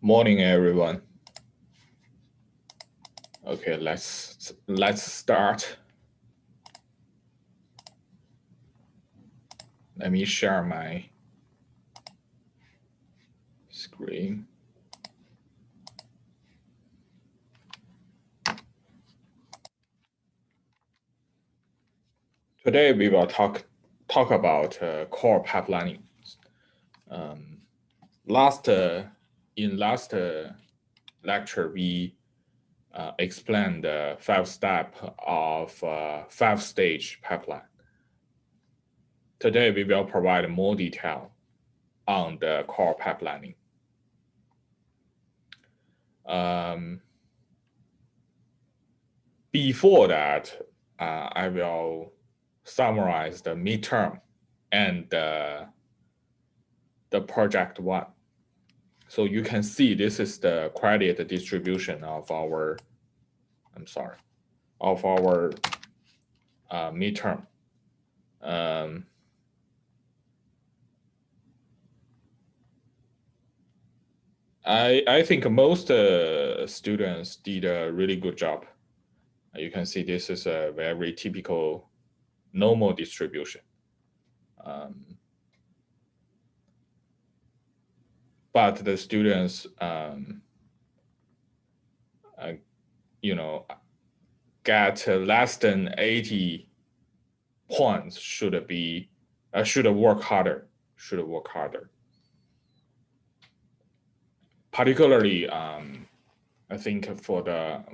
Morning, everyone. Okay, let's start. Let me share my screen. Today we will talk about core pipelining. Last lecture we explained the 5-step of 5-stage pipeline. Today we will provide more detail on the core pipelining. Before that, I will summarize the midterm and the project one. So you can see this is the credit distribution of our, midterm. I think most students did a really good job. You can see this is a very typical normal distribution. But the students, get less than 80 points should work harder. Particularly, I think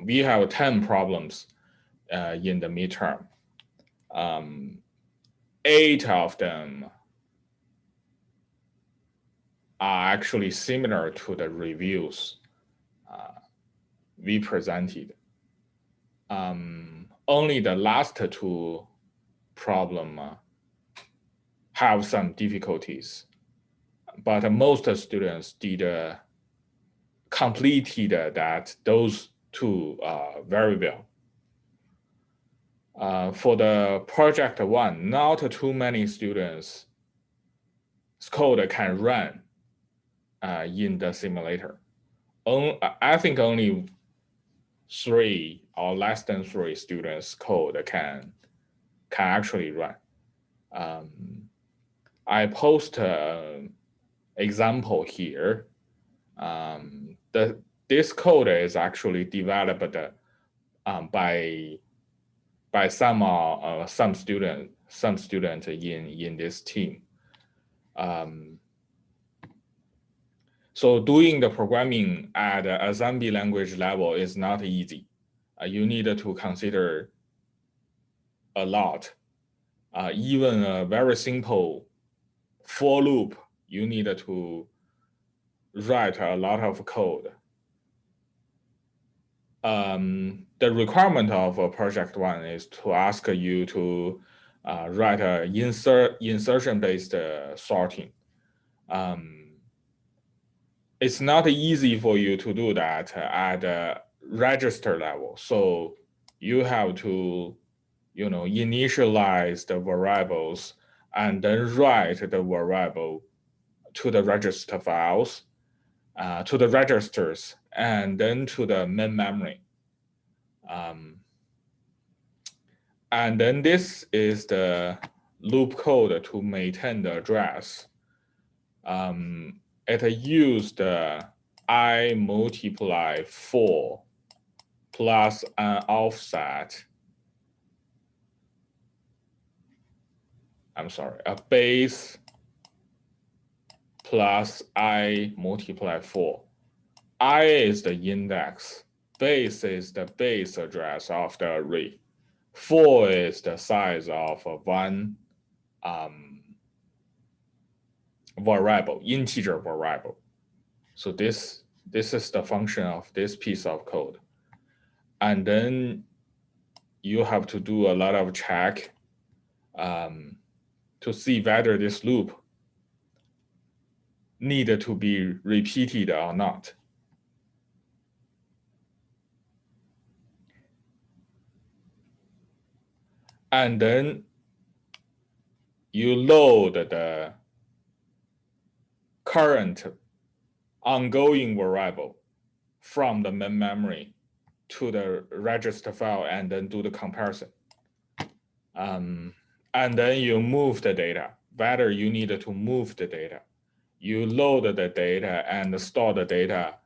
we have 10 problems in the midterm. 8 of them are actually similar to the reviews we presented. Only the last 2 problems have some difficulties, but most students did completed those 2 very well. For the project one, not too many students' code can run in the simulator. I think only 3 or less than 3 students' code can actually run. I post an example here. This code is actually developed by some student in this team. So doing the programming at a assembly language level is not easy. You need to consider a lot. Even a very simple for loop, you need to write a lot of code. The requirement of project one is to ask you to write a insertion-based sorting. It's not easy for you to do that at a register level. So you have to, initialize the variables and then write the variable to the register files, to the registers, and then to the main memory. And then this is the loop code to maintain the address. It used I multiply 4 plus an offset. A base plus I multiply 4. I is the index. Base is the base address of the array. 4 is the size of one variable, integer variable. So this is the function of this piece of code. And then you have to do a lot of check to see whether this loop needed to be repeated or not. And then you load the current ongoing variable from the main memory to the register file and then do the comparison. And then you move the data, whether you need to move the data. You load the data and store the data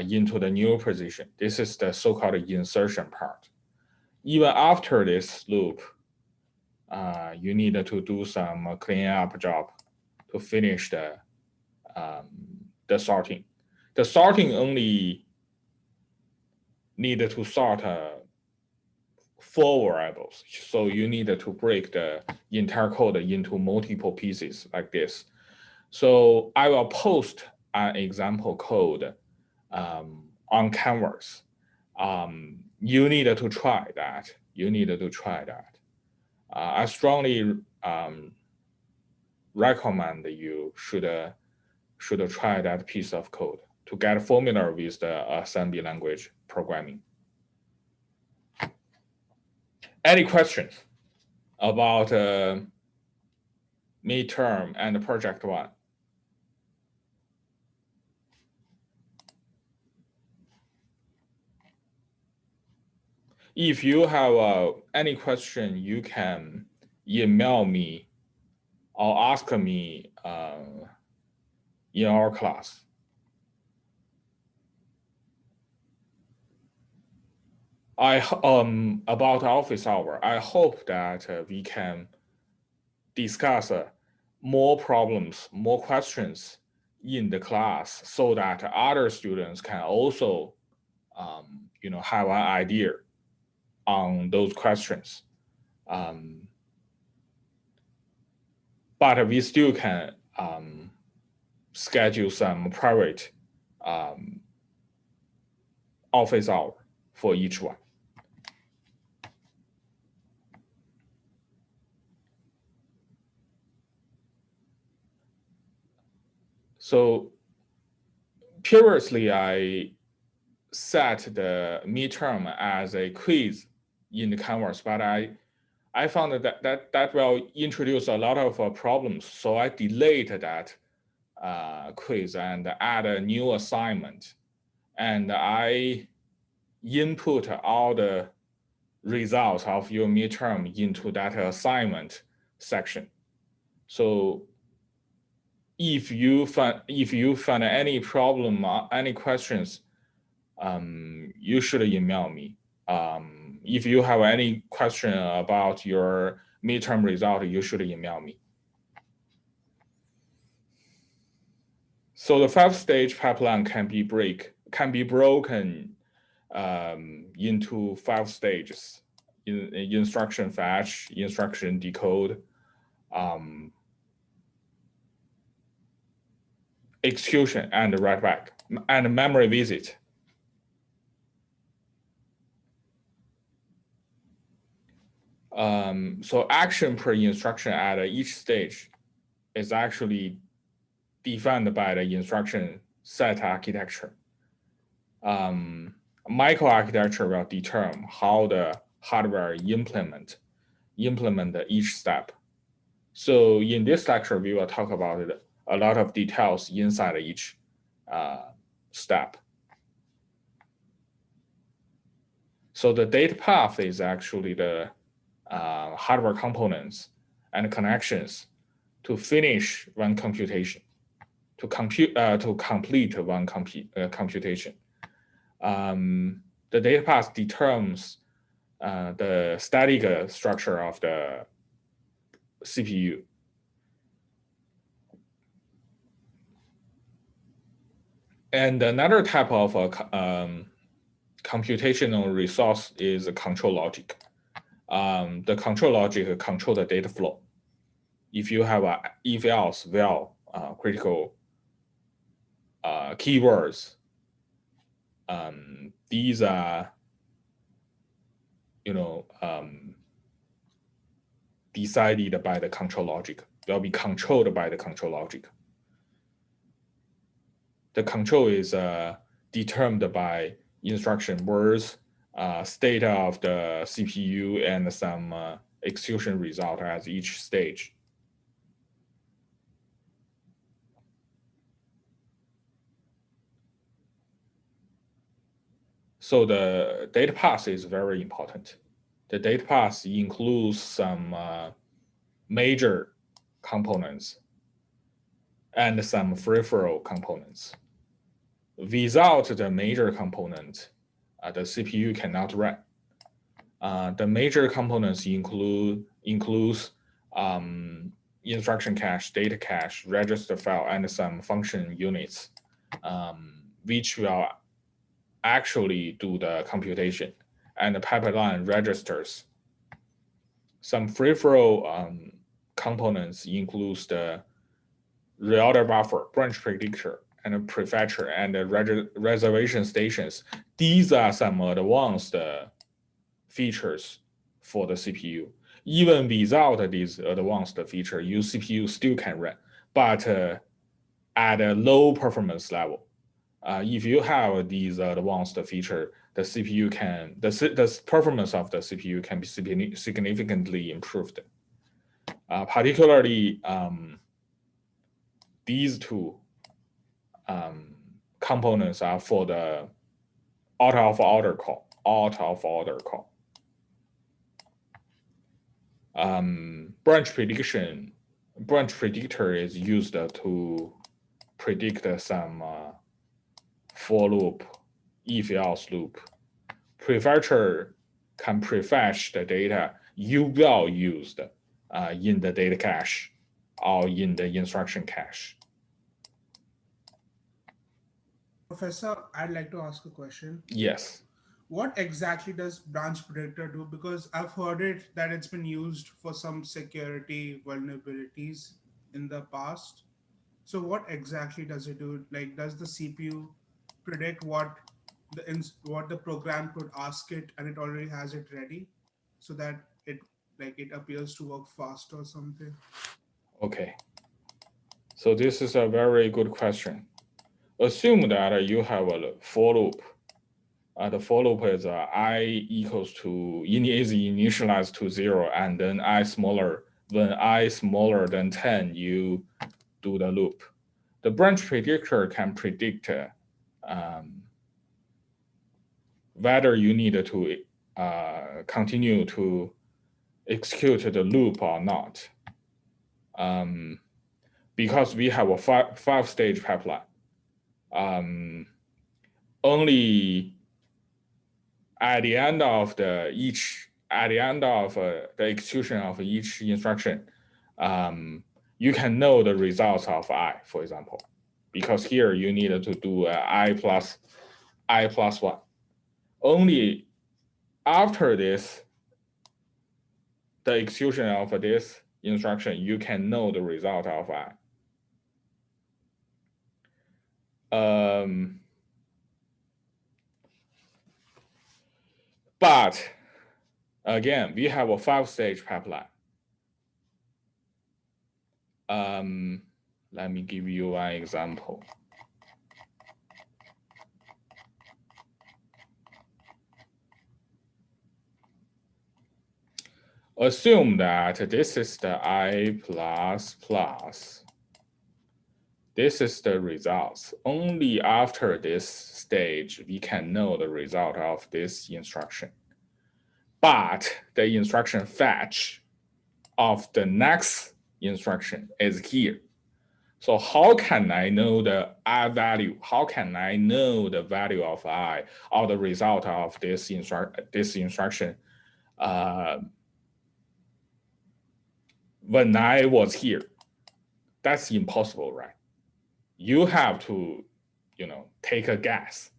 into the new position. This is the so-called insertion part. Even after this loop, you need to do some cleanup job to finish the sorting. The sorting only needed to sort 4 variables. So you need to break the entire code into multiple pieces like this. So I will post an example code on Canvas. You need to try that. You need to try that. I strongly recommend you should try that piece of code to get familiar with the assembly language programming. Any questions about midterm and project 1? If you have any question, you can email me or ask me in our class. About office hour, I hope that we can discuss more problems, more questions in the class so that other students can also have an idea on those questions. But we still can schedule some private office hour for each one. So previously, I set the midterm as a quiz in the Canvas, but I found that will introduce a lot of problems. So I delayed that quiz and add a new assignment. And I input all the results of your midterm into that assignment section. So if you find any problem, any questions, you should email me. If you have any question about your midterm result, you should email me. So the 5-stage pipeline can be broken into 5 stages: instruction fetch, instruction decode, execution and write back, and memory visit. So action per instruction at each stage is actually defined by the instruction set architecture. Microarchitecture will determine how the hardware implement each step. So in this lecture, we will talk about a lot of details inside each step. So the data path is actually the hardware components and connections to finish one computation, to complete one computation. The data path determines the static structure of the CPU. And another type of computational resource is control logic. The control logic control the data flow. If you have a if else while critical keywords, these are decided by the control logic. They'll be controlled by the control logic. The control is determined by instruction words, state of the CPU, and some execution result at each stage. So the data path is very important. The data path includes some major components and some peripheral components. Without the major component, the CPU cannot run. The major components includes instruction cache, data cache, register file, and some function units, which will actually do the computation, and the pipeline registers. Some peripheral components includes the reorder buffer, branch predictor, and a prefetcher, and the reservation stations. These are some advanced features for the CPU. Even without these advanced features, your CPU still can run, but at a low performance level. If you have these advanced feature, the CPU can the performance of the CPU can be significantly improved. Particularly, these two components are for the out of order call. Branch predictor is used to predict some for loop, if else loop. Prefetcher can prefetch the data you will use in the data cache or in the instruction cache. Professor, I'd like to ask a question. Yes. What exactly does branch predictor do? Because I've heard it that it's been used for some security vulnerabilities in the past. So what exactly does it do? Like, does the CPU predict what the program could ask it, and it already has it ready, so that it appears to work fast or something? Okay. So this is a very good question. Assume that you have a for loop. The for loop is I equals to is initialized to 0, and then I smaller. When I smaller than 10, you do the loop. The branch predictor can predict whether you need to continue to execute the loop or not. Because we have a five-stage pipeline. Only at the end of the execution of each instruction, you can know the results of I, for example, because here you need to do I plus 1. Only after this, the execution of this instruction, you can know the result of I. But again, we have a 5-stage pipeline. Let me give you an example. Assume that this is the I plus plus. This is the results. Only after this stage, we can know the result of this instruction. But the instruction fetch of the next instruction is here. So how can I know the I value? How can I know the value of I or the result of this instruction when I was here? That's impossible, right? You have to, take a guess.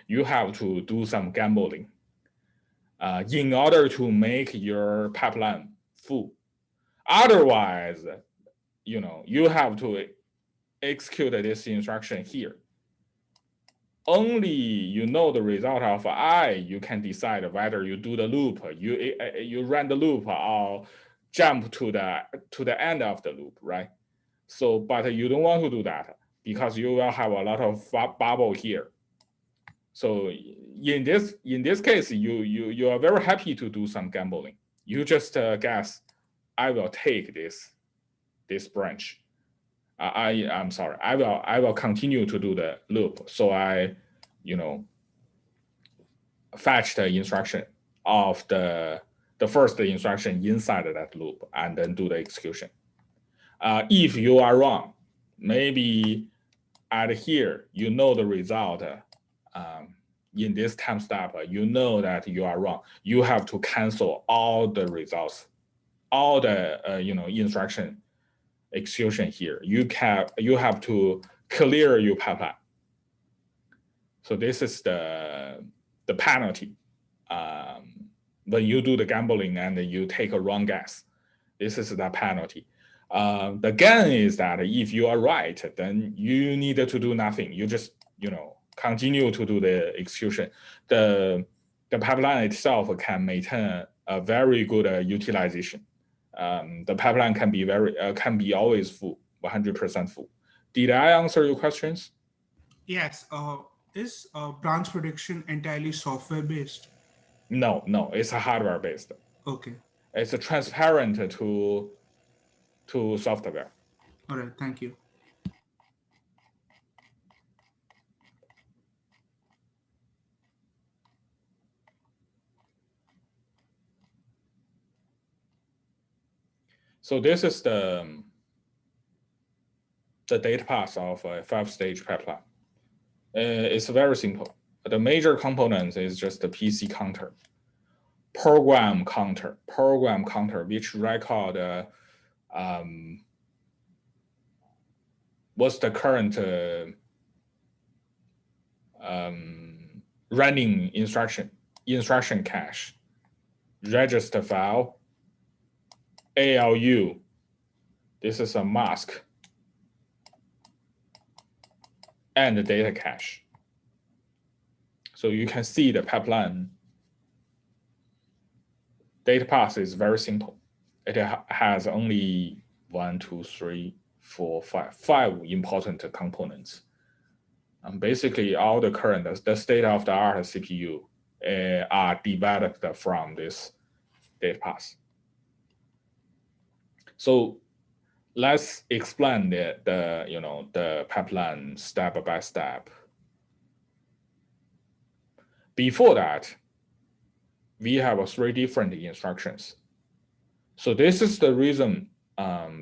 You have to do some gambling in order to make your pipeline full. Otherwise, you have to execute this instruction here. Only you know the result of I, you can decide whether you do the loop, you run the loop, or jump to the end of the loop, right? So, but you don't want to do that because you will have a lot of bubble here. So in this case, you are very happy to do some gambling. You just guess, I will take this branch. I'm sorry. I will continue to do the loop. So I fetch the instruction of the first instruction inside that loop and then do the execution. If you are wrong, maybe at here, you know the result in this time step, you know that you are wrong. You have to cancel all the results, all the instruction execution here. You have to clear your pipeline. So this is the penalty when you do the gambling and you take a wrong guess. This is the penalty. The gain is that if you are right, then you need to do nothing. You just continue to do the execution. The pipeline itself can maintain a very good utilization. The pipeline can be always full, 100% full. Did I answer your questions? Yes. Is branch prediction entirely software based? No, it's a hardware based. Okay. It's a transparent to software. All right. Thank you. So this is the data path of a 5-stage pipeline. It's very simple. The major components is just the PC counter, program counter, which record what's the current running instruction cache, register file, ALU. This is a mask, and the data cache. So you can see the pipeline data path is very simple. It has only 1, 2, 3, 4, 5 important components. Basically, all the current, the state-of-the-art CPU are developed from this data path. So let's explain the pipeline step by step. Before that, we have 3 different instructions. So this is the reason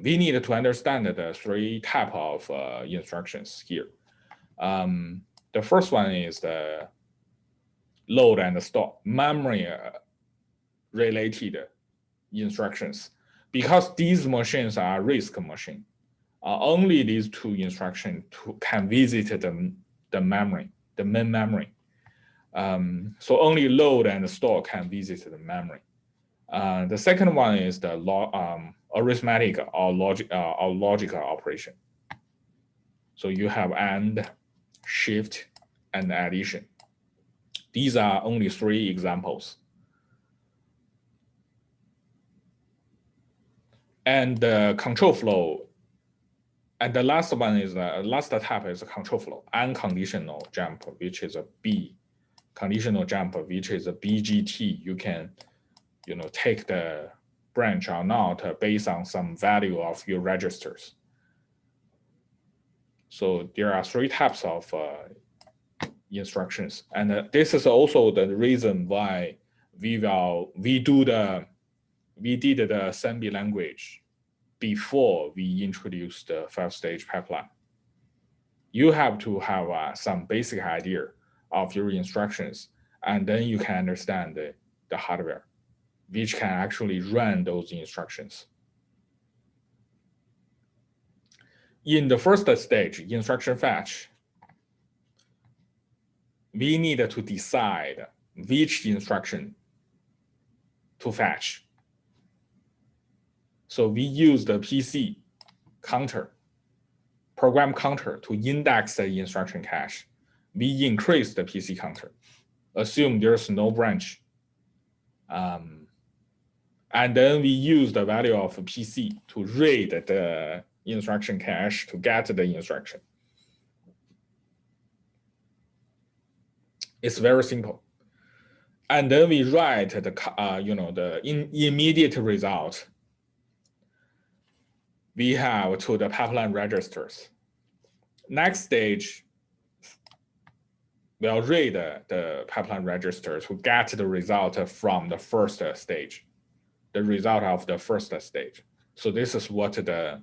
we need to understand the 3 type of instructions here. The first one is the load and store, memory related instructions. Because these machines are RISC machine, only these 2 instructions can visit the memory, the main memory. So only load and store can visit the memory. The second one is the arithmetic or logical operation. So you have AND, shift, and addition. These are only 3 examples. And the control flow, and the last one is the last type is a control flow, unconditional jump, which is a B, conditional jump, which is a BGT. You can, take the branch or not based on some value of your registers. So there are 3 types of instructions, and this is also the reason why we did the assembly language before we introduced the 5-stage pipeline. You have to have some basic idea of your instructions, and then you can understand the hardware, which can actually run those instructions. In the first stage, instruction fetch, we need to decide which instruction to fetch. So we use the PC counter, program counter to index the instruction cache. We increase the PC counter, assume there's no branch. And then we use the value of PC to read the instruction cache to get the instruction. It's very simple. And then we write the immediate result we have to the pipeline registers. Next stage, will read the pipeline register to get the result from the first stage, the result of the first stage. So this is what the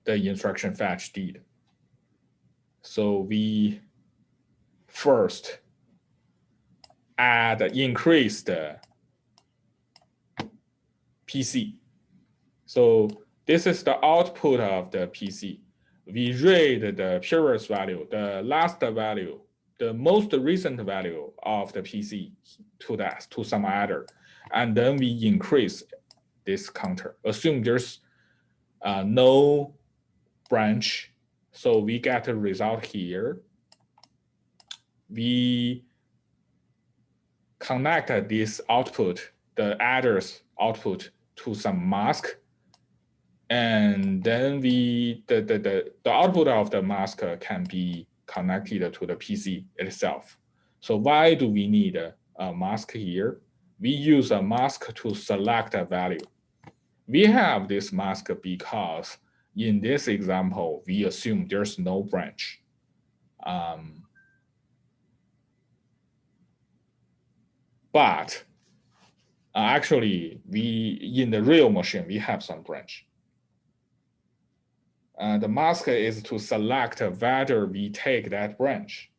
instruction fetch did. So we first increase the PC. So this is the output of the PC. We read the previous value, the last value, the most recent value of the PC to some adder, and then we increase this counter. Assume there's no branch, so we get a result here. We connect this output, the adder's output, to some mask, and then the output of the mask can be connected to the PC itself. So why do we need a mask here? We use a mask to select a value. We have this mask because in this example, we assume there's no branch. But actually, in the real machine, we have some branch. The mask is to select whether we take that branch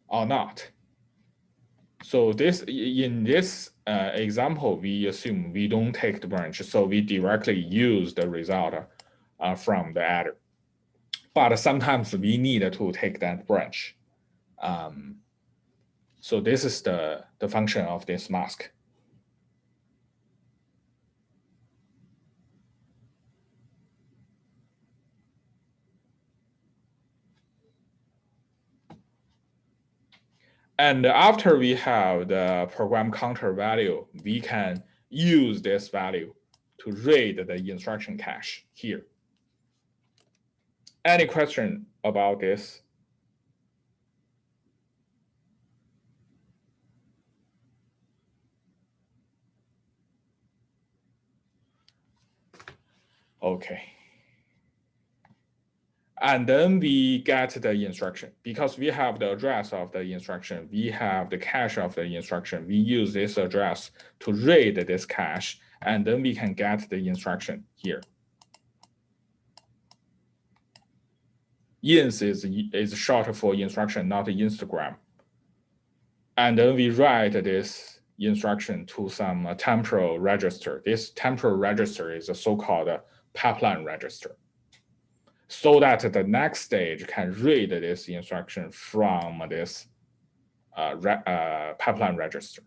or not. So in this example, we assume we don't take the branch, so we directly use the result from the adder. But sometimes we need to take that branch. So this is the function of this mask. And after we have the program counter value, we can use this value to read the instruction cache here. Any question about this? Okay. And then we get the instruction. Because we have the address of the instruction, we have the cache of the instruction. We use this address to read this cache, and then we can get the instruction here. Ins is short for instruction, not Instagram. And then we write this instruction to some temporal register. This temporal register is a so-called pipeline register, so that the next stage can read this instruction from this pipeline register.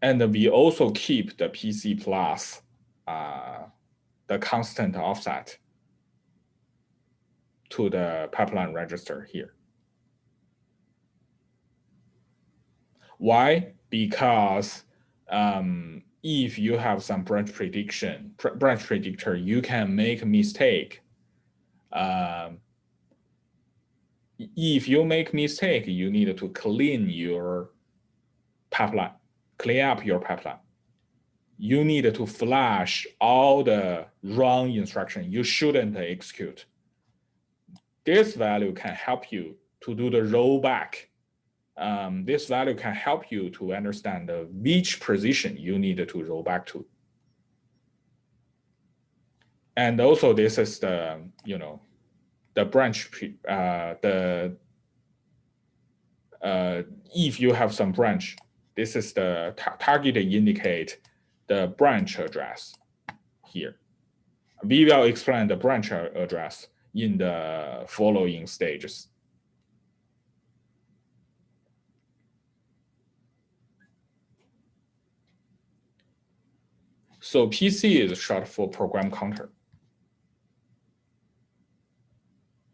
And we also keep the PC plus the constant offset to the pipeline register here. Why? Because if you have some branch predictor, you can make a mistake. If you make mistake, you need to clean your pipeline, clean up your pipeline. You need to flash all the wrong instruction you shouldn't execute. This value can help you to do the rollback. This value can help you to understand which position you need to roll back to. And also this is the, the branch, if you have some branch, this is the target indicate the branch address here. We will explain the branch address in the following stages. So PC is short for program counter.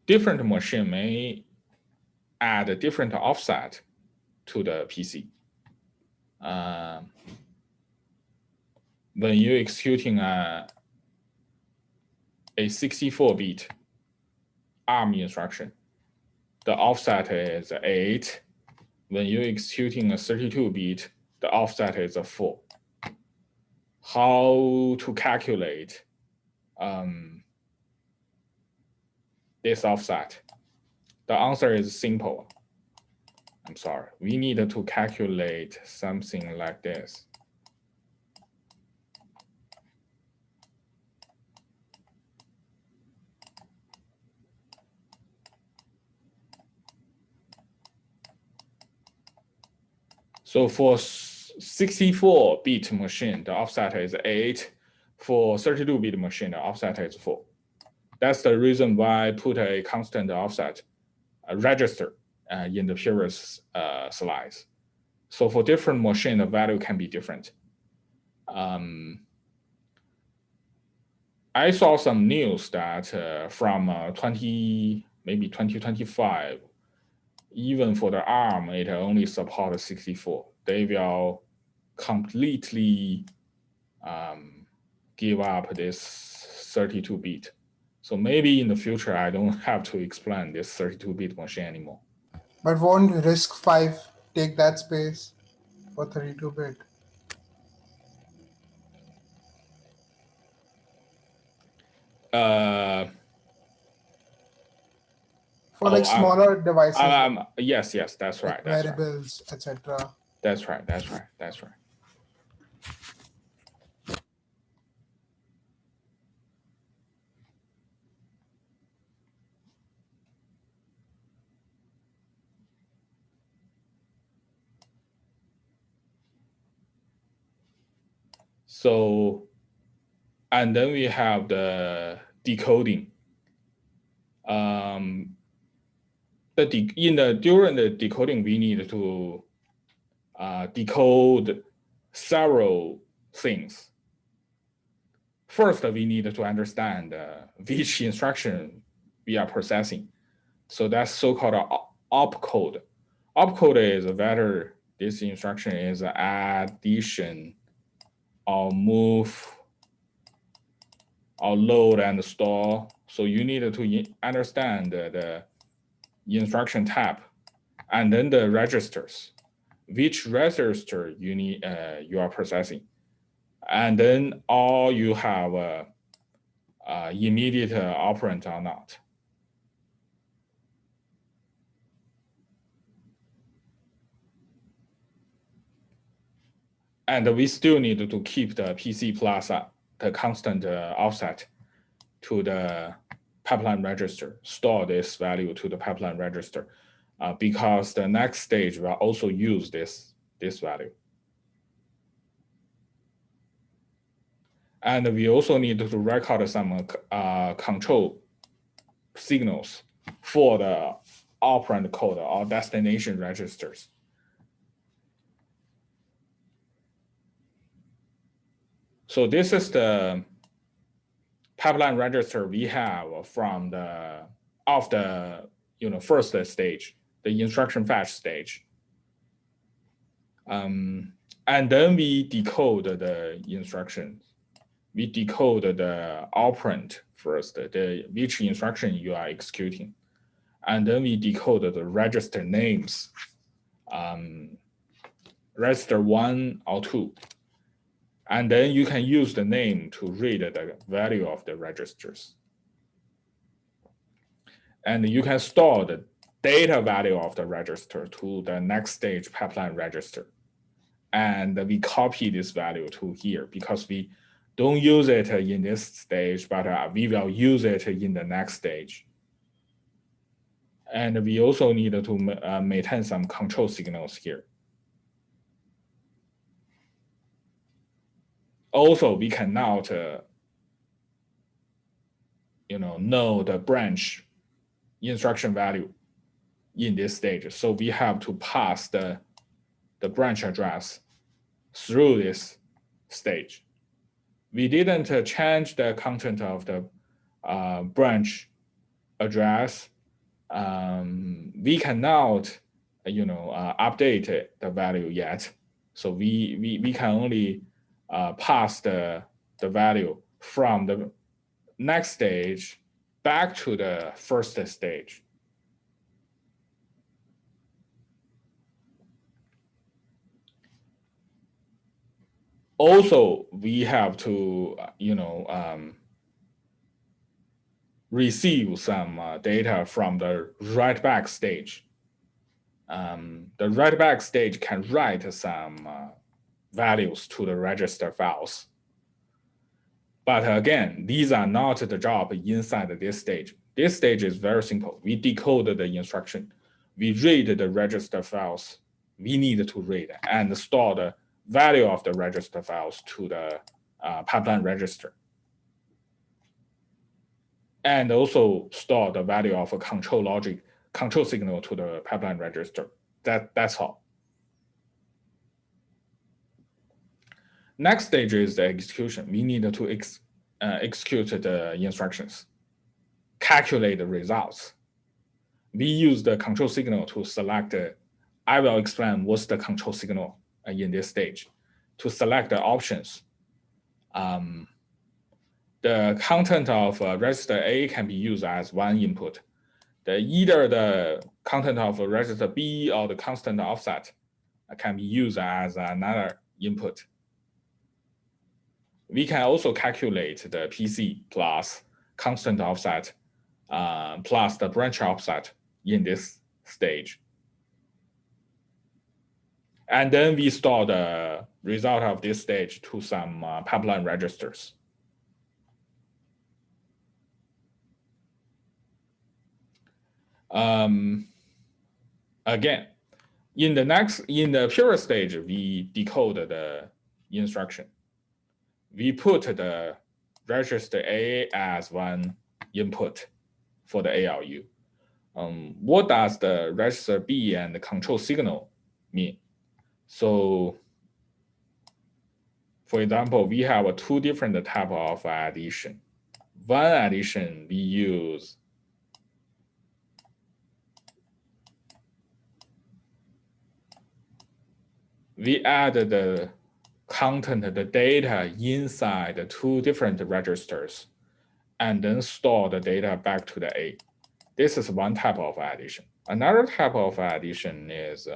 Different machine may add a different offset to the PC. When you're executing a 64-bit ARM instruction, the offset is 8. When you're executing a 32-bit, the offset is 4. how to calculate this offset. The answer is simple. I'm sorry. We need to calculate something like this. So for 64-bit machine, the offset is 8. For 32-bit machine, the offset is 4. That's the reason why I put a constant offset register in the previous slides. So for different machine, the value can be different. I saw some news that from maybe 2025, even for the ARM, it only supports 64. They will completely give up this 32-bit. So maybe in the future, I don't have to explain this 32-bit machine anymore. But won't RISC-V take that space for 32-bit? For like smaller devices. Yes, that's right. Like wearables, etc. That's right. So, and then we have the decoding. During the decoding, we need to decode several things. First, we need to understand which instruction we are processing. So that's so-called opcode. Opcode is whether this instruction is addition or move or load and store. So you need to understand the instruction type and then the registers, which register you are processing. And then all you have immediate operand or not. And we still need to keep the PC plus the constant offset to the pipeline register, store this value to the pipeline register, because the next stage will also use this value. And we also need to record some control signals for the operand code or destination registers. So this is the pipeline register we have from the first stage, the instruction fetch stage. And then we decode the instructions. We decode the operand first, which instruction you are executing. And then we decode the register names, register 1 or 2. And then you can use the name to read the value of the registers. And you can store the data value of the register to the next stage pipeline register. And we copy this value to here because we don't use it in this stage, but we will use it in the next stage. And we also need to maintain some control signals here. Also, we cannot know the branch instruction value in this stage. So we have to pass the branch address through this stage. We didn't change the content of the branch address. We cannot update the value yet. So we can only pass the value from the next stage back to the first stage. Also, we have to, receive some data from the write back stage. The write back stage can write some values to the register files. But again, these are not the job inside this stage. This stage is very simple. We decode the instruction. We read the register files we need to read and store the value of the register files to the pipeline register. And also store the value of a control signal to the pipeline register. That's all. Next stage is the execution. We need to execute the instructions, calculate the results. We use the control signal to select. I will explain what's the control signal in this stage. To select the options, the content of register A can be used as one input. Either the content of register B or the constant offset can be used as another input. We can also calculate the PC plus constant offset plus the branch offset in this stage. And then we store the result of this stage to some pipeline registers. Again, in the previous stage, we decode the instruction. We put the register A as one input for the ALU. What does the register B and the control signal mean? So, for example, we have two different types of addition. One addition we use we add the content, the data inside the two different registers, and then store the data back to the A. This is one type of addition. Another type of addition is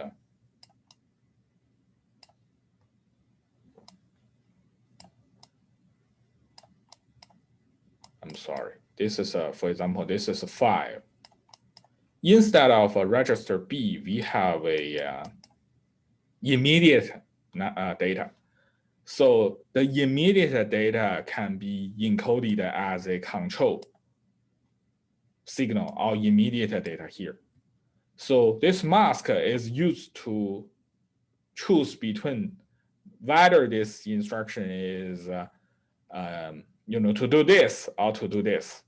I'm sorry. This is for example, this is a 5. Instead of a register B, we have a immediate data. So the immediate data can be encoded as a control signal or immediate data here. So this mask is used to choose between whether this instruction is to do this or to do this.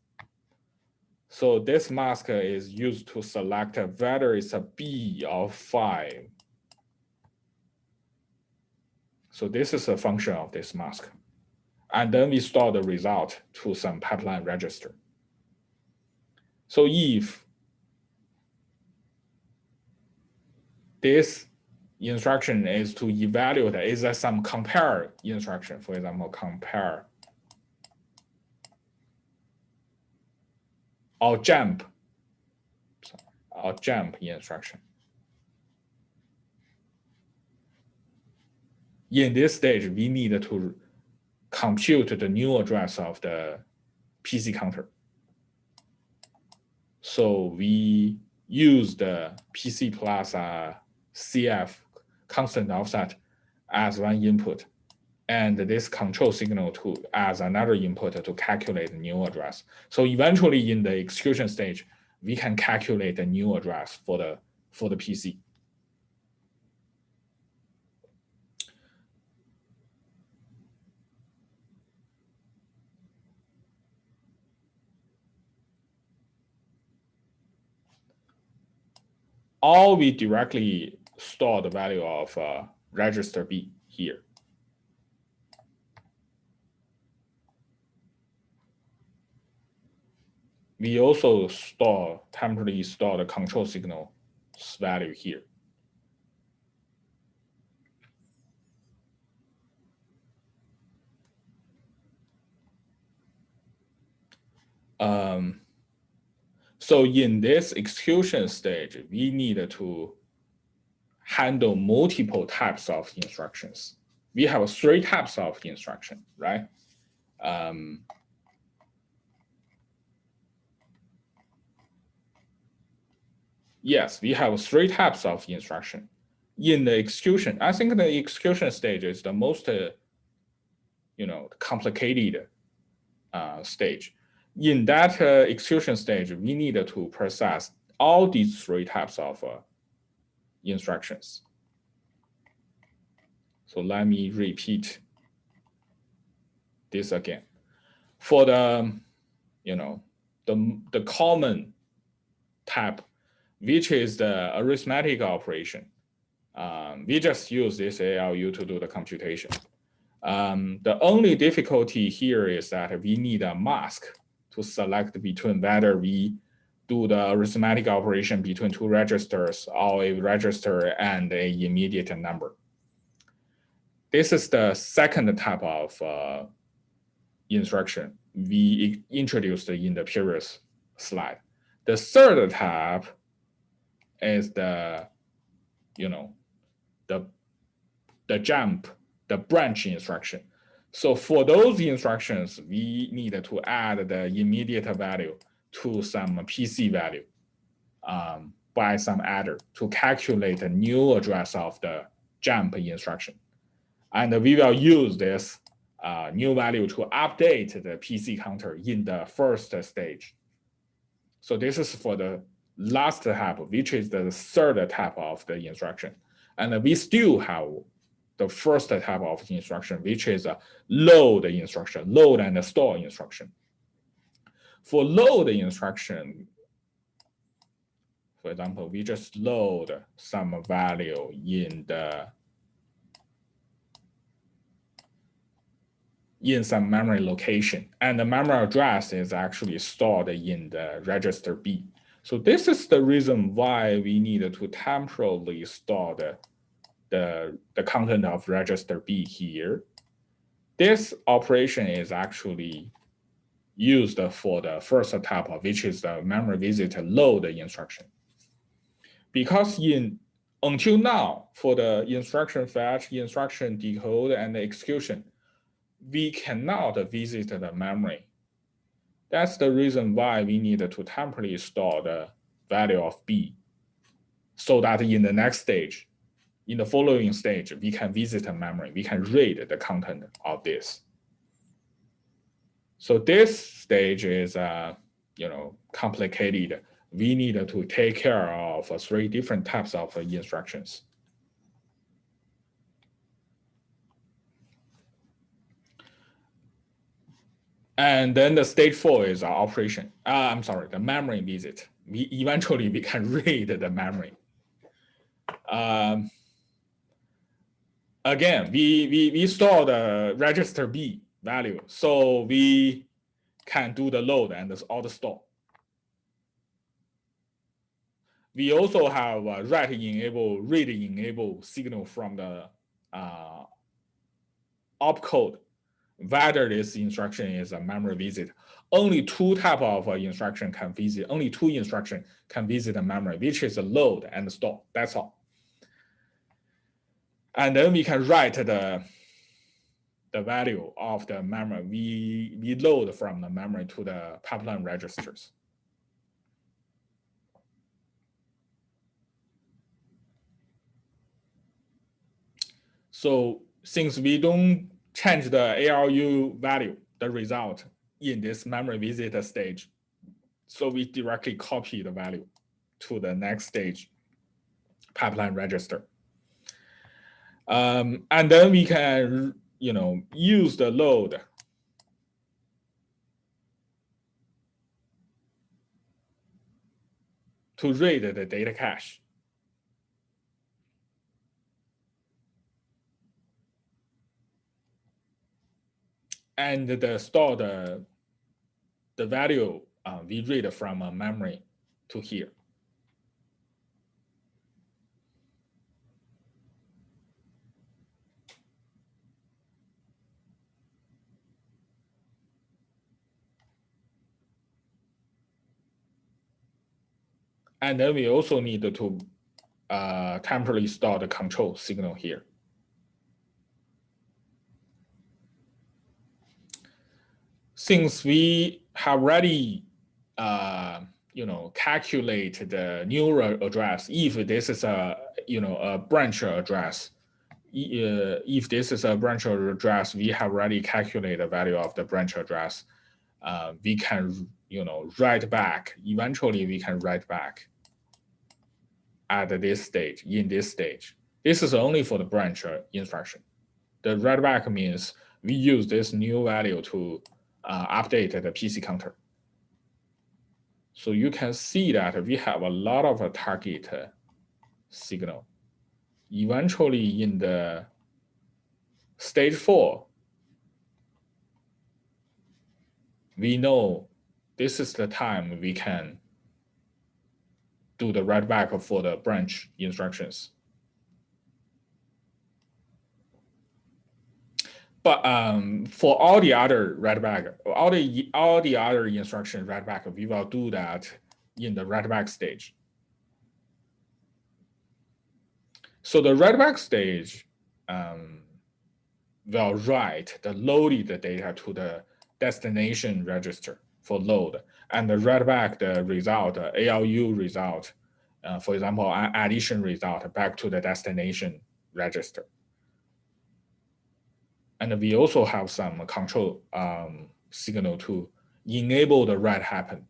So this mask is used to select whether it's a B or 5. So this is a function of this mask. And then we store the result to some pipeline register. So if this instruction is to evaluate, is there some compare instruction, for example, compare or jump instruction. In this stage, we need to compute the new address of the PC counter. So we use the PC plus CF constant offset as one input, and this control signal as another input to calculate the new address. So eventually in the execution stage, we can calculate the new address for the PC. Or we directly store the value of register B here. We also temporarily store the control signal value here. So in this execution stage, we need to handle multiple types of instructions. we have 3 types of instruction, right? Yes, we have 3 types of instruction. In the execution, I think the execution stage is the most, complicated stage. In that execution stage, we need to process all these 3 types of instructions. So let me repeat this again. For the, the common type, which is the arithmetic operation, we just use this ALU to do the computation. The only difficulty here is that we need a mask to select between whether we do the arithmetic operation between 2 registers or a register and a immediate number. This is the second type of instruction we introduced in the previous slide. The third type is the, the jump, the branch instruction. So for those instructions, we need to add the immediate value to some PC value by some adder to calculate the new address of the jump instruction. And we will use this new value to update the PC counter in the first stage. So this is for the last type, which is the third type of the instruction. And we still have the first type of instruction, which is a load instruction, load and store instruction. For load instruction, for example, we just load some value in some memory location, and the memory address is actually stored in the register B. So this is the reason why we need to temporarily store the content of register B here. This operation is actually used for the first type, which is the memory visit load instruction. Because until now, for the instruction fetch, instruction decode, and execution, we cannot visit the memory. That's the reason why we need to temporarily store the value of B, so that in the next stage, in the following stage, we can visit the memory, we can read the content of this. So this stage is, complicated. We need to take care of 3 different types of instructions. And then the stage 4 is our operation. I'm sorry, the memory visit. Eventually we can read the memory. Again, we store the register B value, so we can do the load and all the store. We also have write enable, read enable signal from the opcode, whether this instruction is a memory visit. Only 2 type of instruction can visit, only 2 instruction can visit the memory, which is a load and store, that's all. And then we can write the value of the memory we load from the memory to the pipeline registers. So since we don't change the ALU value, the result in this memory visit stage, so we directly copy the value to the next stage pipeline register. And then we can, use the load to read the data cache. And store the value we read from a memory to here. And then we also need to temporarily store the control signal here. since we have already calculate the neural address, if this is a a branch address, if this is a branch address, we have already calculated the value of the branch address. We can write back. Eventually, we can write back at this stage. In this stage, this is only for the branch instruction. The write back means we use this new value to update the PC counter. So you can see that we have a lot of target signal. Eventually, in the stage 4, we know this is the time we can do the write back for the branch instructions. But for all the other write back, all the other instruction write back, we will do that in the write back stage. So the write back stage will write the loaded data to the destination register for load, and the write back the result, ALU result, for example, addition result back to the destination register. And we also have some control signal to enable the write happen.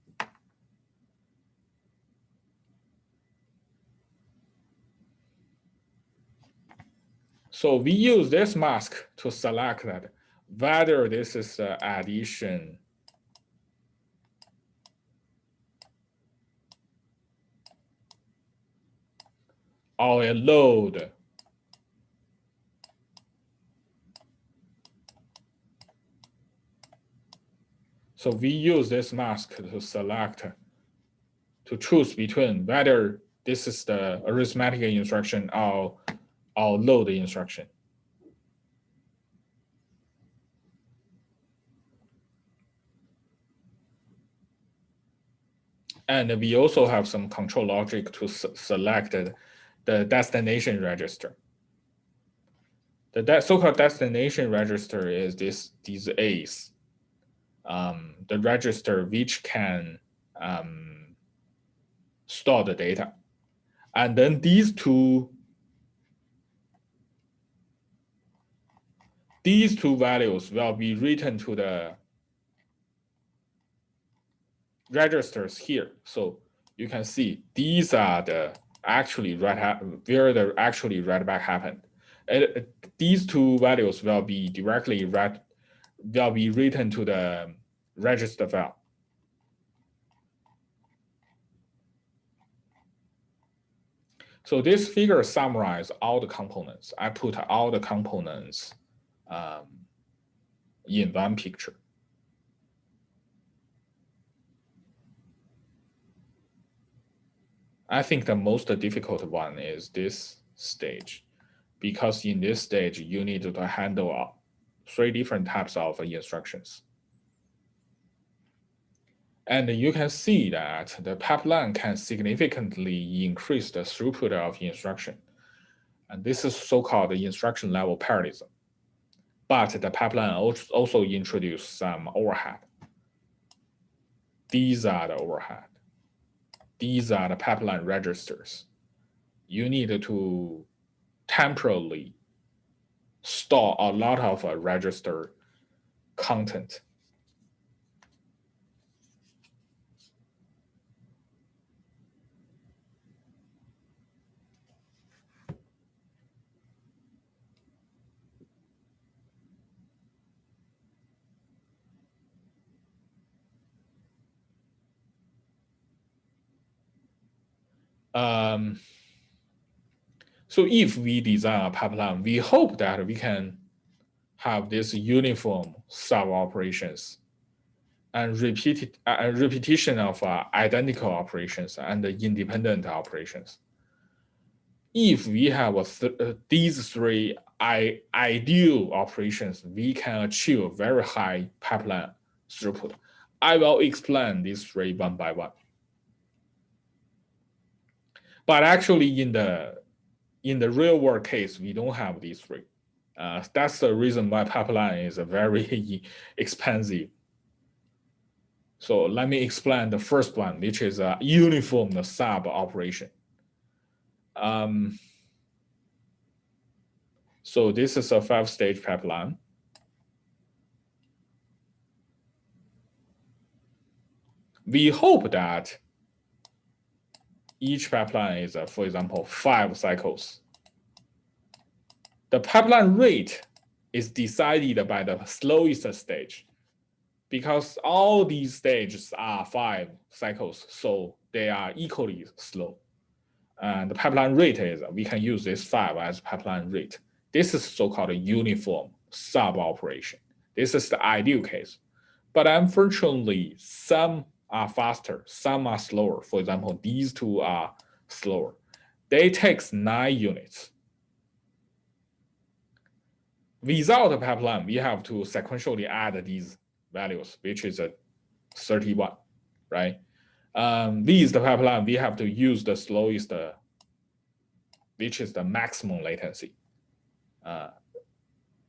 So we use this mask to select that whether this is addition or a load. So we use this mask to select, to choose between whether this is the arithmetic instruction or load instruction. And we also have some control logic to select the destination register. The so-called destination register is these A's, the register which can store the data. And then these two values will be written to the registers here. So you can see these are the actually where the actually write back happened. And these two values will be directly written to the register file. So this figure summarizes all the components. I put all the components in one picture. I think the most difficult one is this stage, because in this stage, you need to handle 3 different types of instructions. And you can see that the pipeline can significantly increase the throughput of instruction. And this is so-called instruction level parallelism. But the pipeline also introduced some overhead. These are the overhead. These are the pipeline registers. You need to temporarily store a lot of register content. So if we design a pipeline, we hope that we can have this uniform sub-operations and repetition of identical operations and independent operations. If we have these 3 ideal operations, we can achieve very high pipeline throughput. I will explain these 3 one by one. But actually, in the real world case, we don't have these 3. That's the reason why pipeline is very expensive. So let me explain the first one, which is a uniform sub operation. So this is a 5-stage pipeline. We hope that each pipeline is, for example, 5 cycles. The pipeline rate is decided by the slowest stage, because all these stages are 5 cycles, so they are equally slow. And the pipeline rate is, we can use this 5 as pipeline rate. This is so-called a uniform sub operation. This is the ideal case. But unfortunately, some are faster, some are slower. For example, these two are slower. They take 9 units. Without a pipeline, we have to sequentially add these values, which is a 31, right? With the pipeline, we have to use the slowest, which is the maximum latency.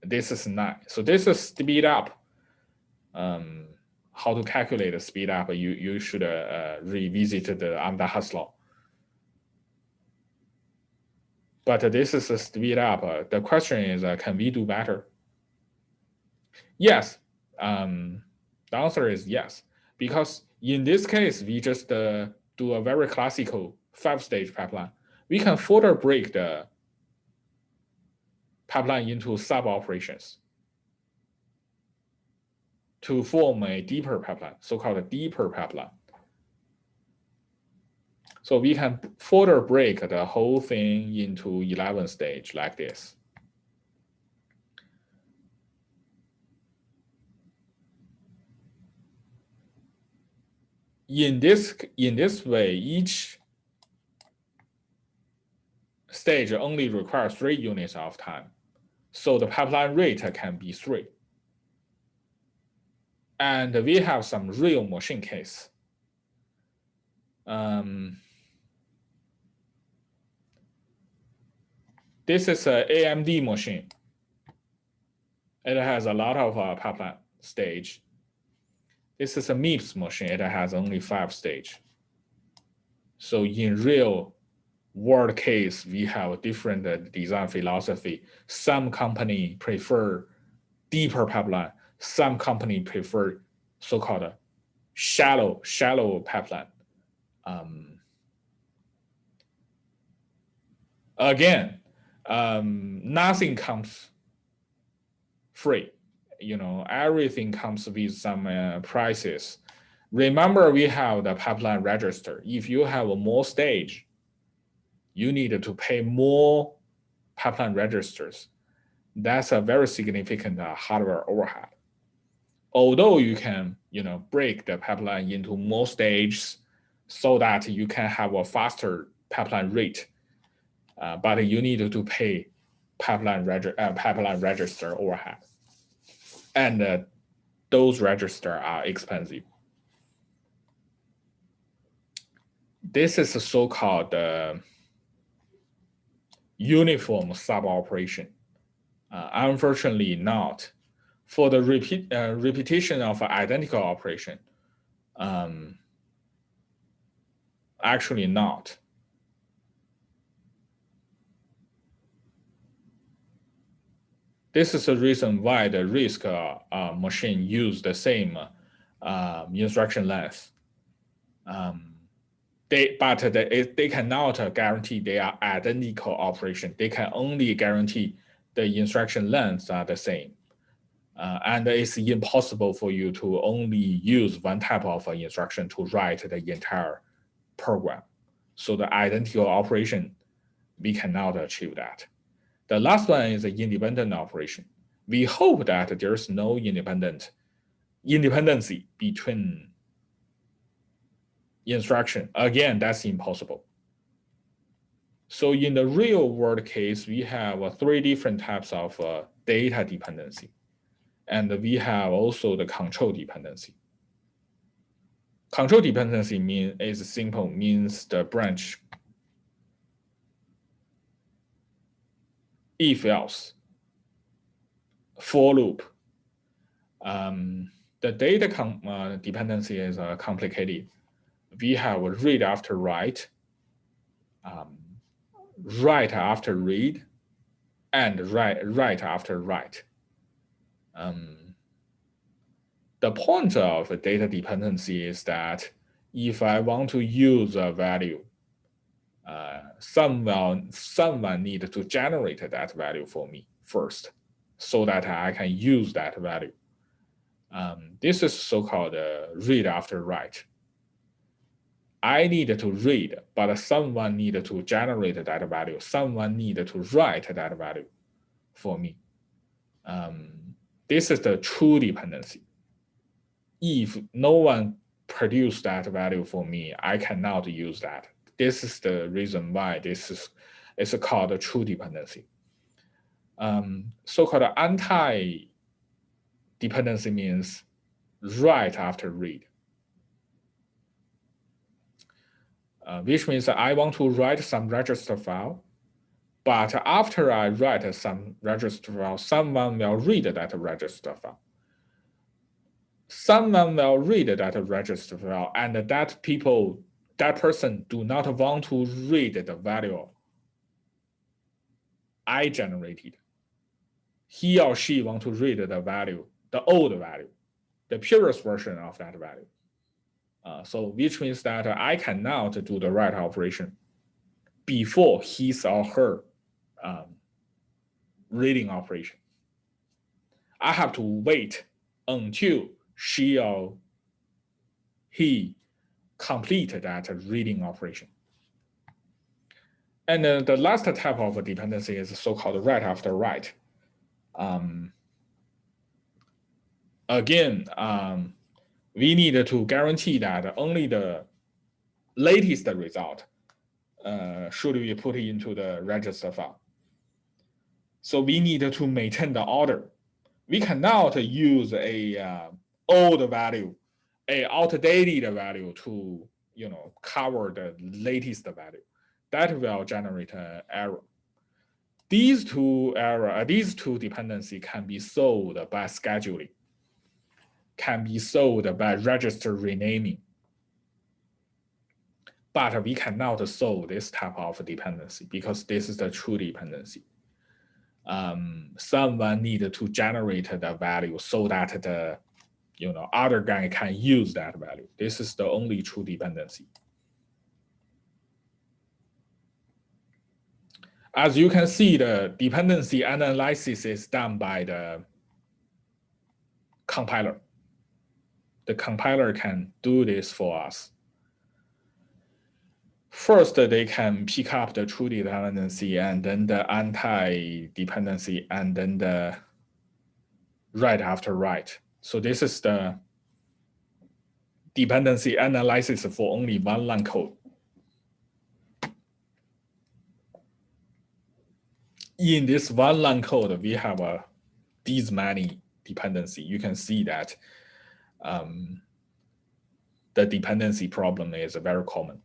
This is 9. So this is speed up. How to calculate the speed up? You should revisit the Amdahl's law. But this is a speed up. The question is, can we do better? Yes. The answer is yes. Because in this case, we just do a very classical 5-stage pipeline. We can further break the pipeline into sub-operations to form a deeper pipeline, so-called deeper pipeline. So we can further break the whole thing into 11 stage like this. In this way, each stage only requires 3 units of time. So the pipeline rate can be 3. And we have some real machine case. This is an AMD machine. It has a lot of pipeline stage. This is a MIPS machine. It has only 5 stage. So in real world case, we have a different design philosophy. Some company prefer deeper pipeline. Some company prefer so-called shallow pipeline. Again, nothing comes free. Everything comes with some prices. Remember, we have the pipeline register. If you have more stage, you need to pay more pipeline registers. That's a very significant hardware overhead. Although you can, break the pipeline into more stages so that you can have a faster pipeline rate, but you need to pay pipeline register overhead, and those registers are expensive. This is a so-called uniform sub-operation. Unfortunately, not. For the repetition of identical operation, actually not. This is the reason why the RISC machine use the same instruction length. They cannot guarantee they are identical operation. They can only guarantee the instruction lengths are the same. And it's impossible for you to only use one type of instruction to write the entire program. So the identical operation, we cannot achieve that. The last one is the independent operation. We hope that there's no independency between instruction. Again, that's impossible. So in the real world case, we have 3 different types of data dependency. And we have also the control dependency. Control dependency is simple, means the branch if else, for loop. the data dependency is complicated. We have read after write, write after read, and write after write. The point of data dependency is that if I want to use a value, someone need to generate that value for me first, so that I can use that value. This is so-called read after write. I need to read, but someone need to generate that value. Someone need to write that value for me. This is the true dependency. If no one produce that value for me, I cannot use that. This is the reason why this is called a true dependency. So-called anti-dependency means write after read. Which means that I want to write some register file, but after I write some register file, someone will read that register file. Someone will read that register file, and that person do not want to read the value I generated. He or she want to read the value, the old value, the purest version of that value. So which means that I cannot do the write operation before his or her reading operation. I have to wait until she or he complete that reading operation. And the last type of dependency is so-called write after write. Again, we need to guarantee that only the latest result should be put into the register file. So we need to maintain the order. We cannot use a old value, a outdated value to cover the latest value. That will generate an error. These two dependency can be solved by scheduling, can be solved by register renaming. But we cannot solve this type of dependency because this is the true dependency. Someone need to generate the value so that the other guy can use that value. This is the only true dependency. As you can see, the dependency analysis is done by the compiler. The compiler can do this for us. First, they can pick up the true dependency and then the anti-dependency and then the write after write. So this is the dependency analysis for only one line code. In this one line code, we have these many dependency. You can see that the dependency problem is very common.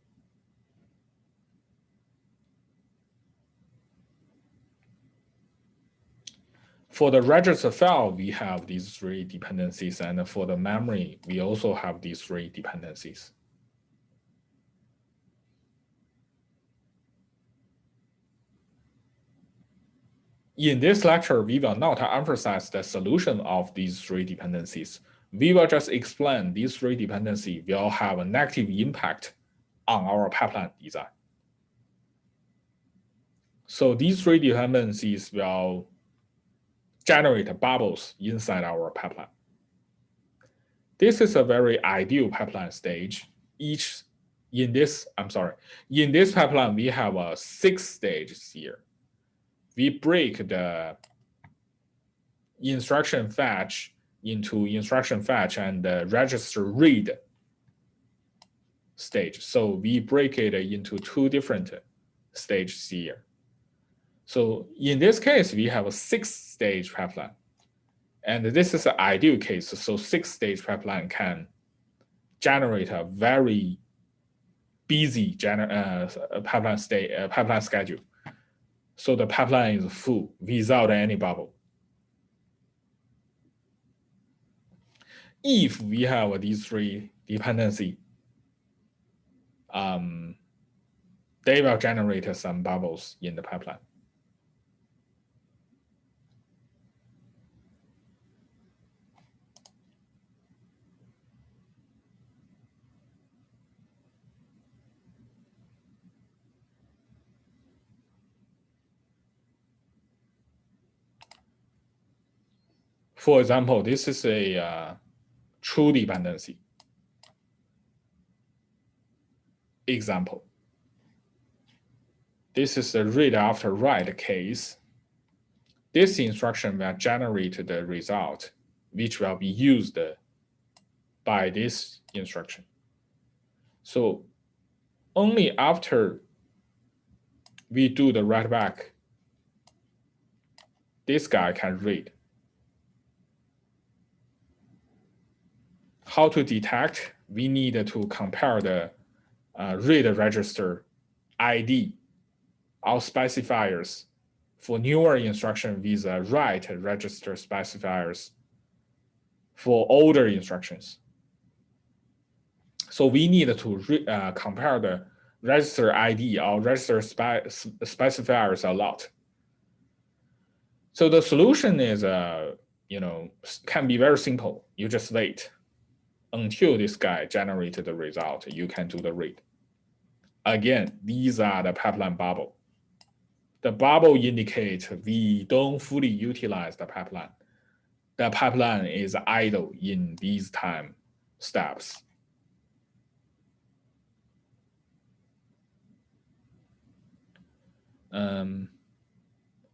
For the register file, we have these three dependencies, and for the memory, we also have these three dependencies. In this lecture, we will not emphasize the solution of these three dependencies. We will just explain these three dependencies will have a negative impact on our pipeline design. So these three dependencies will generate bubbles inside our pipeline. This is a very ideal pipeline stage. In this pipeline, we have 6 stages here. We break the instruction fetch into instruction fetch and register read stage. So we break it into 2 different stages here. So in this case, we have a 6-stage pipeline. And this is an ideal case. So 6-stage pipeline can generate a very busy pipeline schedule. So the pipeline is full without any bubble. if we have these three dependency, they will generate some bubbles in the pipeline. For example, this is a true dependency example. This is a read after write case. This instruction will generate the result, which will be used by this instruction. So only after we do the write back, this guy can read. How to detect? We need to compare the read register ID of specifiers for newer instruction with write register specifiers for older instructions. So we need to compare the register ID or register specifiers a lot. So the solution is, can be very simple. You just wait until this guy generated the result. You can do the read. Again, these are the pipeline bubble. The bubble indicates we don't fully utilize the pipeline. The pipeline is idle in these time steps.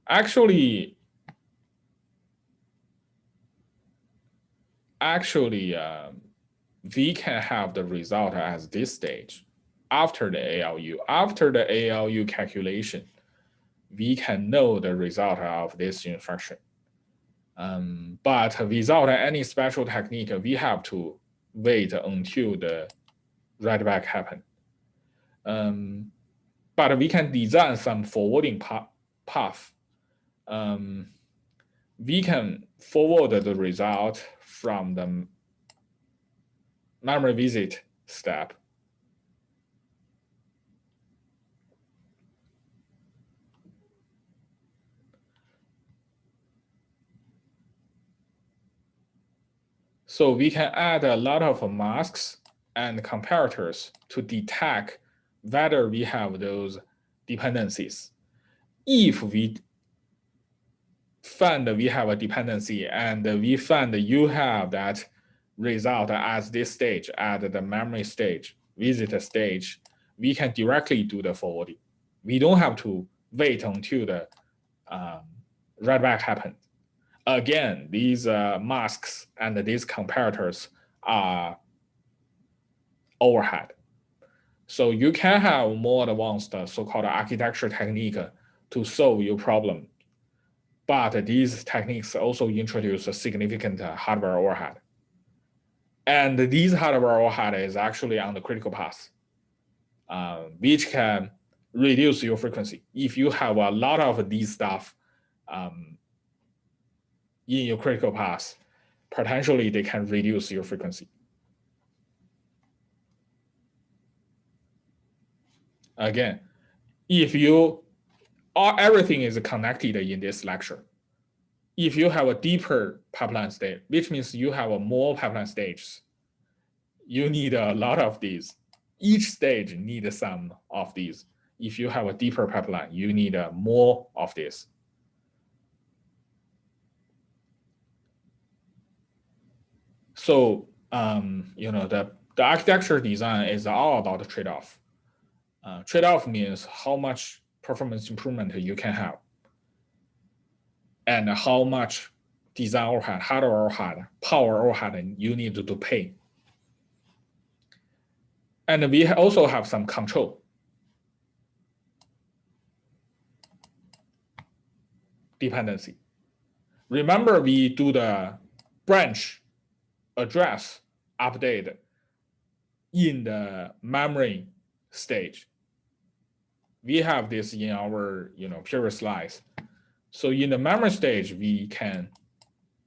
Actually, we can have the result as this stage after the ALU. After the ALU calculation, we can know the result of this instruction. But without any special technique, we have to wait until the write back happen. But we can design some forwarding path. We can forward the result from the memory visit step. So we can add a lot of masks and comparators to detect whether we have those dependencies. If we find we have a dependency and we find you have that result as this stage, at the memory stage, visit stage, we can directly do the forwarding. We don't have to wait until the write back happens. Again, these masks and these comparators are overhead. So you can have more advanced so-called architecture technique to solve your problem. But these techniques also introduce a significant hardware overhead. And these hardware overhead is actually on the critical path, which can reduce your frequency. If you have a lot of these stuff in your critical path, potentially they can reduce your frequency. Again, if everything is connected in this lecture, if you have a deeper pipeline stage, which means you have more pipeline stages, you need a lot of these. Each stage needs some of these. If you have a deeper pipeline, you need more of this. So, the architecture design is all about the trade-off. Trade-off means how much performance improvement you can have and how much design overhead, hardware overhead, power overhead you need to pay. And we also have some control. Dependency. Remember, we do the branch address update in the memory stage. We have this in our previous slides. So in the memory stage, we can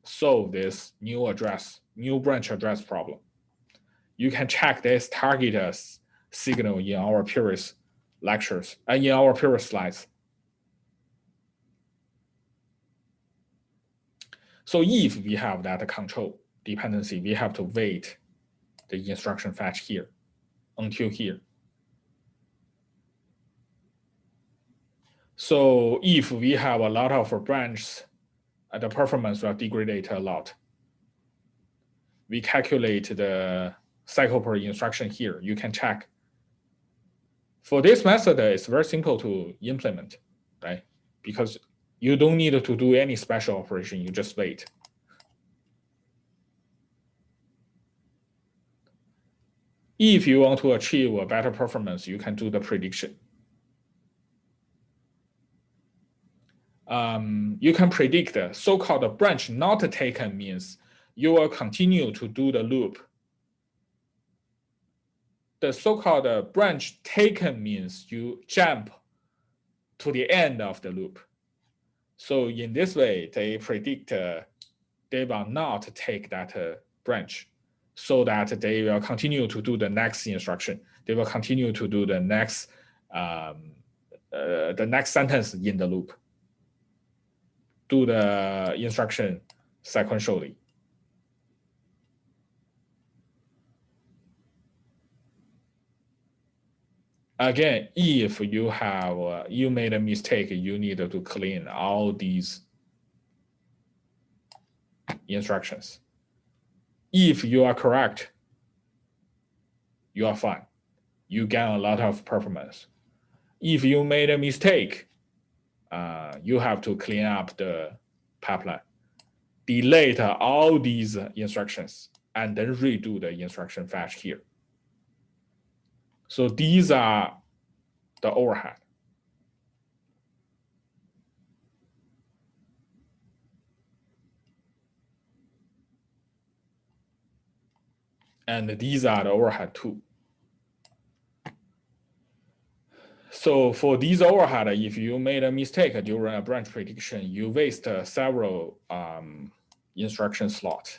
solve this new address new branch address problem. You can check this target signal in our previous lectures and in our previous slides. So if we have that control dependency, we have to wait the instruction fetch here until here. So if we have a lot of branches, the performance will degrade a lot. We calculate the cycle per instruction here. You can check. For this method, it's very simple to implement, right? Because you don't need to do any special operation, you just wait. If you want to achieve a better performance, you can do the prediction. You can predict the so-called branch not taken means you will continue to do the loop. The so-called branch taken means you jump to the end of the loop. So in this way, they predict they will not take that branch, so that they will continue to do the next instruction. They will continue to do the next sentence in the loop. Do the instruction sequentially. Again, if you have you made a mistake, you need to clean all these instructions. If you are correct, you are fine. You gain a lot of performance. If you made a mistake, you have to clean up the pipeline, delete all these instructions, and then redo the instruction fetch here. So these are the overhead. And these are the overhead too. So for these overhead, if you made a mistake during a branch prediction, you waste several instruction slots.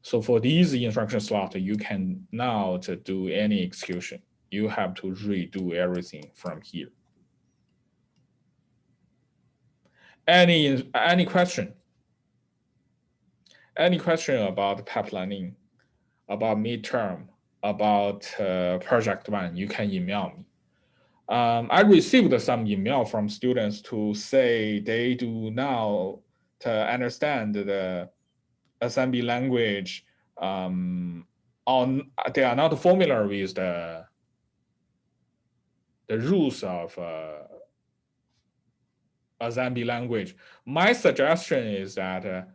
So for these instruction slots, you can not do any execution. You have to redo everything from here. Any question? Any question about pipelining, about midterm, about project one? You can email me. I received some email from students to say they do now to understand the assembly language. They are not familiar with the rules of assembly language. My suggestion is that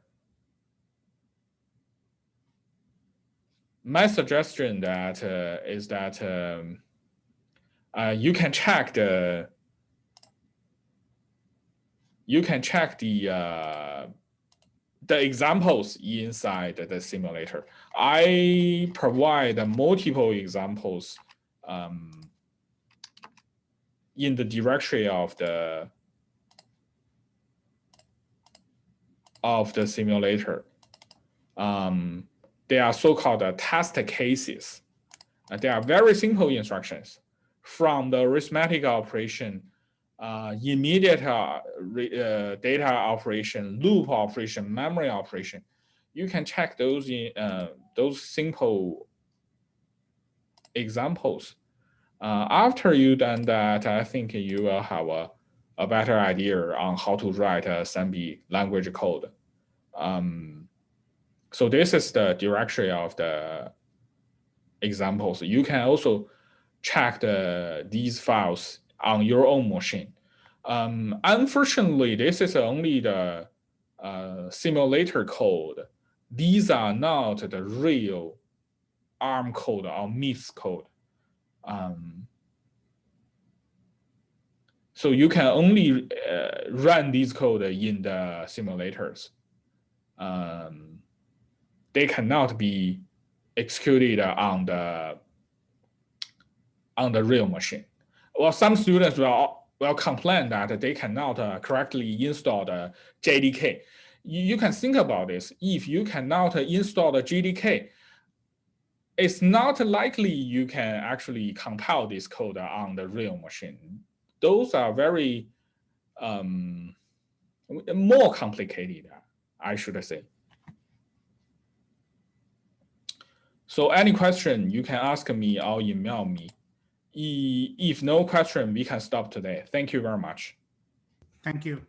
you can check the examples inside the simulator. I provide multiple examples in the directory of the simulator. They are so-called test cases. They are very simple instructions from the arithmetic operation, immediate data operation, loop operation, memory operation. You can check those in those simple examples. After you done that, I think you will have a better idea on how to write assembly language code. So this is the directory of the examples. You can also check these files on your own machine. Unfortunately, this is only the simulator code. These are not the real ARM code or MIPS code. So you can only run these code in the simulators. They cannot be executed on the real machine. Well, some students will complain that they cannot correctly install the JDK. you can think about this. If you cannot install the GDK, it's not likely you can actually compile this code on the real machine. Those are very more complicated, I should say. So any question, you can ask me or email me. If no question, we can stop today. Thank you very much. Thank you.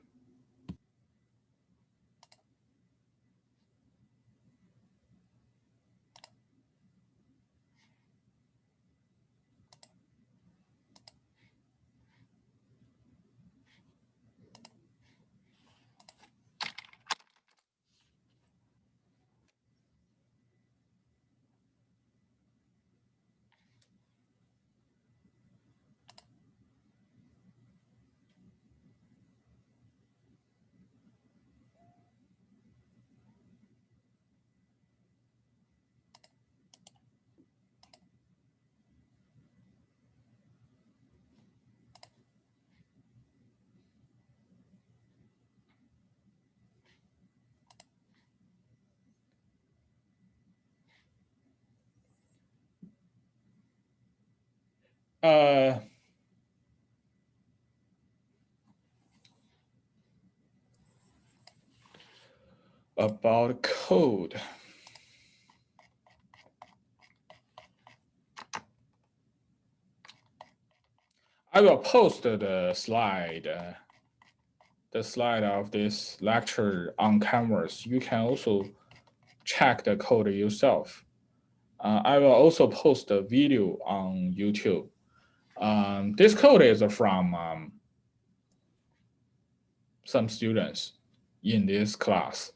About code. I will post the slide of this lecture on Canvas. You can also check the code yourself. I will also post a video on YouTube. This code is from some students in this class.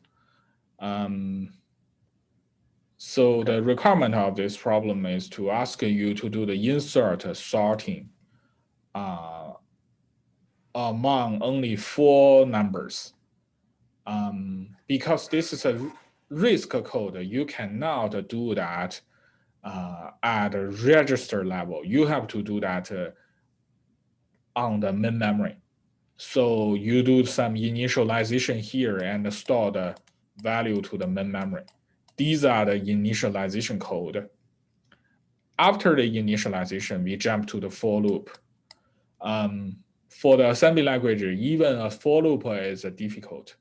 So the requirement of this problem is to ask you to do the insert sorting among only 4 numbers. Because this is a risk code, you cannot do that at a register level. You have to do that on the main memory. So you do some initialization here and store the value to the main memory. These are the initialization code. After the initialization, we jump to the for loop. For the assembly language, even a for loop is difficult.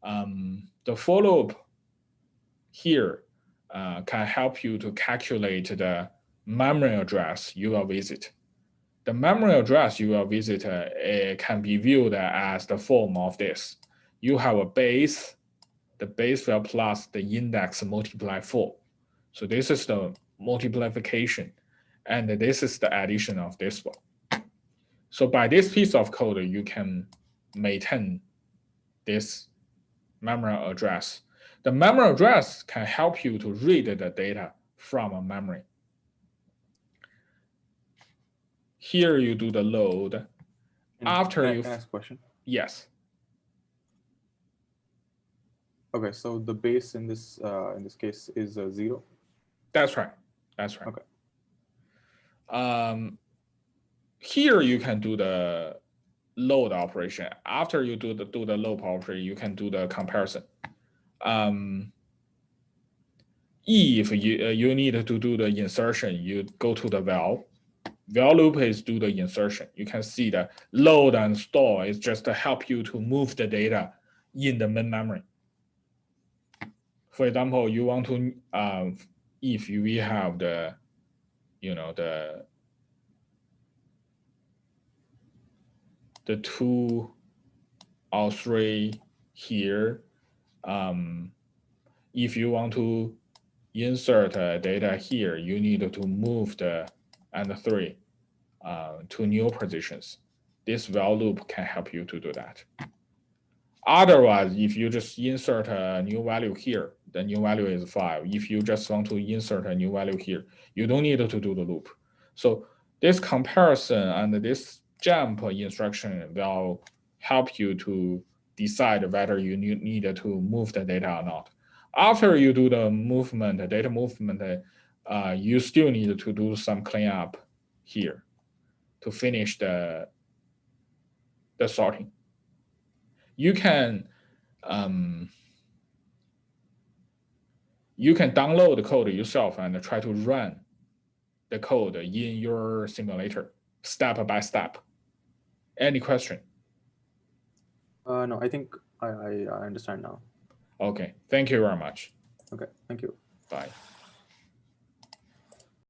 The for loop here can help you to calculate the memory address you will visit. The memory address you will visit can be viewed as the form of this. You have a base, the base will plus the index multiply 4. So this is the multiplication, and this is the addition of this one. So by this piece of code, you can maintain this memory address. The memory address can help you to read the data from a memory. Here you do the load. After you can I ask a question? Yes. Okay, so the base in this case is 0. That's right. That's right. Okay. Here you can do the load operation. After you do the load operation, you can do the comparison. If you need to do the insertion, you go to the val. Val loop is do the insertion. You can see the load and store is just to help you to move the data in the main memory. For example, you want to if we have the the 2 or 3 here, if you want to insert data here, you need to move the and 3 to new positions. This val loop can help you to do that. Otherwise, if you just insert a new value here, the new value is 5. If you just want to insert a new value here, you don't need to do the loop. So this comparison and this jump instruction will help you to decide whether you need to move the data or not. After you do the movement, the data movement, you still need to do some cleanup here to finish the sorting. You can You can download the code yourself and try to run the code in your simulator step by step. Any question? No, I think I understand now. Okay, thank you very much. Okay, thank you. Bye.